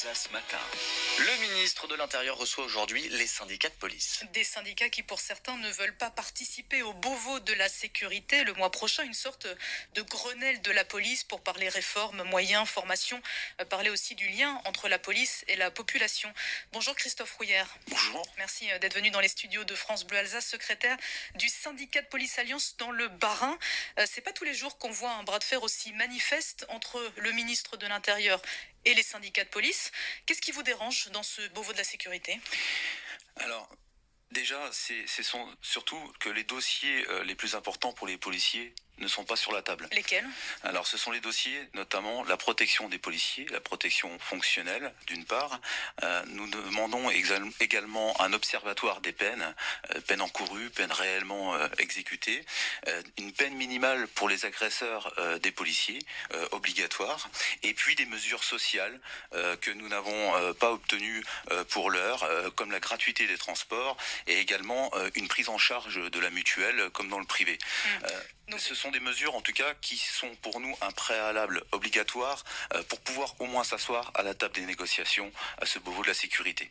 Alsace matin. Le ministre de l'Intérieur reçoit aujourd'hui les syndicats de police. Des syndicats qui, pour certains, ne veulent pas participer au Beauvau de la sécurité. Le mois prochain, une sorte de Grenelle de la police pour parler réforme, moyens, formation, parler aussi du lien entre la police et la population. Bonjour Christophe Rouillère. Bonjour. Merci d'être venu dans les studios de France Bleu Alsace, secrétaire du syndicat de police Alliance dans le Bas-Rhin. C'est pas tous les jours qu'on voit un bras de fer aussi manifeste entre le ministre de l'Intérieur et les syndicats de police. Qu'est-ce qui vous dérange dans ce Beauvau de la sécurité ? Alors, déjà, ce sont surtout que les dossiers les plus importants pour les policiers ne sont pas sur la table. Lesquels ? Alors, ce sont les dossiers, notamment la protection des policiers, la protection fonctionnelle, d'une part. Nous demandons également un observatoire des peines, peines encourues, peines réellement exécutées, une peine minimale pour les agresseurs des policiers, obligatoire, et puis des mesures sociales que nous n'avons pas obtenues pour l'heure, comme la gratuité des transports, et également une prise en charge de la mutuelle, comme dans le privé. Ce sont des mesures, en tout cas, qui sont pour nous un préalable obligatoire pour pouvoir au moins s'asseoir à la table des négociations à ce Beauvau de la sécurité.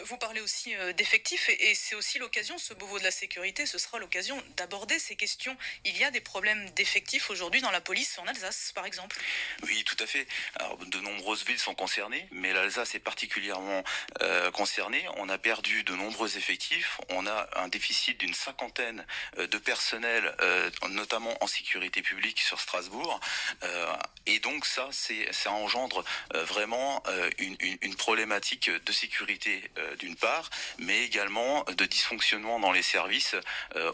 Vous parlez aussi d'effectifs et c'est aussi l'occasion, ce Beauvau de la sécurité, ce sera l'occasion d'aborder ces questions. Il y a des problèmes d'effectifs aujourd'hui dans la police en Alsace, par exemple. Oui, tout à fait. Alors, de nombreuses villes sont concernées, mais l'Alsace est particulièrement concernée. On a perdu de nombreux effectifs. On a un déficit d'une 50aine de personnel, notamment en sécurité publique sur Strasbourg, et donc ça engendre vraiment une problématique de sécurité d'une part, mais également de dysfonctionnement dans les services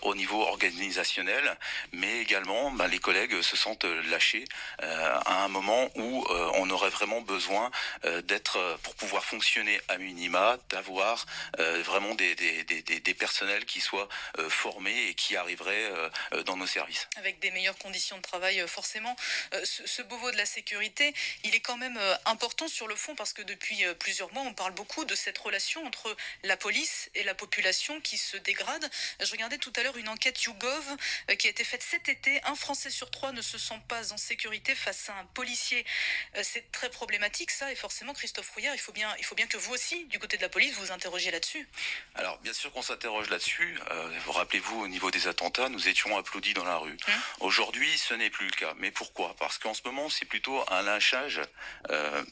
au niveau organisationnel, mais également les collègues se sentent lâchés à un moment où on aurait vraiment besoin d'être, pour pouvoir fonctionner à minima, d'avoir vraiment des personnels qui soient formés et qui arriveraient dans nos services. Avec des meilleures conditions de travail, forcément. Ce Beauvau de la sécurité, il est quand même important sur le fond parce que depuis plusieurs mois, on parle beaucoup de cette relation entre la police et la population qui se dégrade. Je regardais tout à l'heure une enquête YouGov qui a été faite cet été. 1 Français sur 3 ne se sent pas en sécurité face à un policier. C'est très problématique ça et forcément, Christophe Rouillard, il faut bien que vous aussi, du côté de la police, vous vous interrogiez là-dessus. Alors, bien sûr qu'on s'interroge là-dessus. Vous rappelez-vous, au niveau des attentats, nous étions applaudis dans la rue. Aujourd'hui, ce n'est plus le cas. Mais pourquoi ? Parce qu'en ce moment, c'est plutôt un lynchage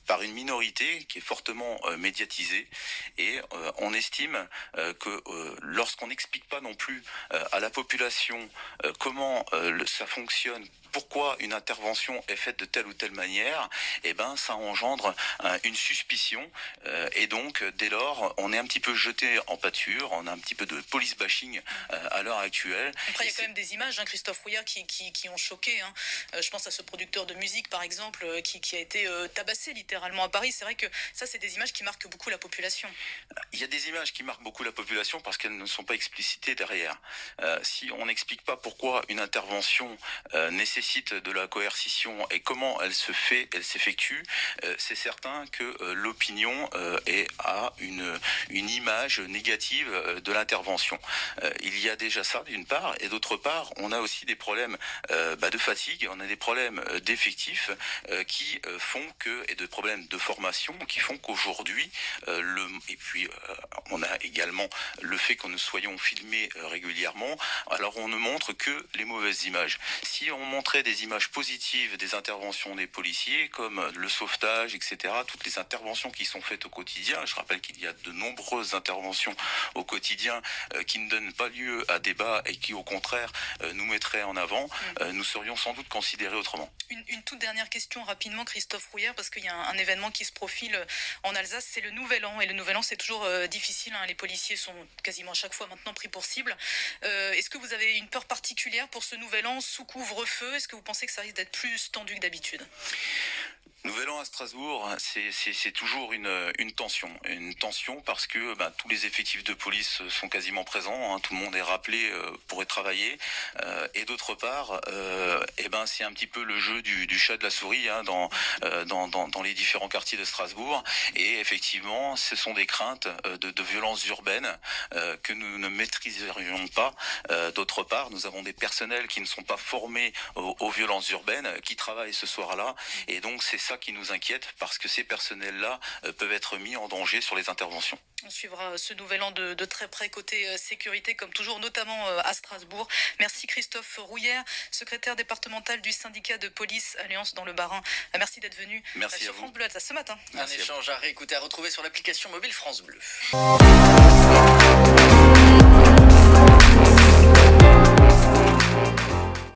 par une minorité qui est fortement médiatisée. Et on estime que lorsqu'on n'explique pas non plus à la population comment ça fonctionne, pourquoi une intervention est faite de telle ou telle manière, eh ben ça engendre une suspicion et donc dès lors on est un petit peu jeté en pâture, on a un petit peu de police bashing à l'heure actuelle. Après il y a quand même des images, Christophe Rouillard, qui ont choqué. Je pense à ce producteur de musique par exemple qui a été tabassé littéralement à Paris. C'est vrai que ça c'est des images qui marquent beaucoup la population. Il y a des images qui marquent beaucoup la population parce qu'elles ne sont pas explicitées derrière. Si on n'explique pas pourquoi une intervention nécessite de la coercition et comment elle se fait, elle s'effectue, c'est certain que l'opinion a une image négative de l'intervention. Il y a déjà ça d'une part, et d'autre part, on a aussi des problèmes de fatigue, on a des problèmes d'effectifs qui font que, et de problèmes de formation qui font qu'aujourd'hui, et puis on a également le fait que nous soyons filmés régulièrement, alors on ne montre que les mauvaises images. Si on montrait des images positives des interventions des policiers, comme le sauvetage, etc., toutes les interventions qui sont faites au quotidien, je rappelle qu'il y a de nombreuses interventions au quotidien qui ne donnent pas lieu à débat et qui au contraire nous mettraient en avant, nous serions sans doute considérés autrement. Une toute dernière question rapidement, Christophe Rouillard, parce qu'il y a un événement qui se profile en Alsace, c'est le Nouvel An, et le Nouvel An c'est toujours difficile, les policiers sont quasiment à chaque fois maintenant pris pour cible. Est-ce que vous avez une peur particulière pour ce Nouvel An sous couvre-feu ? Est-ce que vous pensez que ça risque d'être plus tendu que d'habitude ? Nouvel An à Strasbourg, c'est toujours une tension parce que tous les effectifs de police sont quasiment présents, tout le monde est rappelé pour y travailler, et d'autre part, c'est un petit peu le jeu du chat de la souris dans les différents quartiers de Strasbourg, et effectivement, ce sont des craintes de violences urbaines que nous ne maîtriserions pas. D'autre part, nous avons des personnels qui ne sont pas formés aux violences urbaines, qui travaillent ce soir-là, et donc c'est ça ça qui nous inquiète, parce que ces personnels-là peuvent être mis en danger sur les interventions. On suivra ce nouvel an de très près côté sécurité, comme toujours, notamment à Strasbourg. Merci Christophe Rouillère, secrétaire départemental du syndicat de police Alliance dans le Bas-Rhin. Merci d'être venu sur France Bleu Alsace ce matin. Un échange à réécouter, à retrouver sur l'application mobile France Bleu.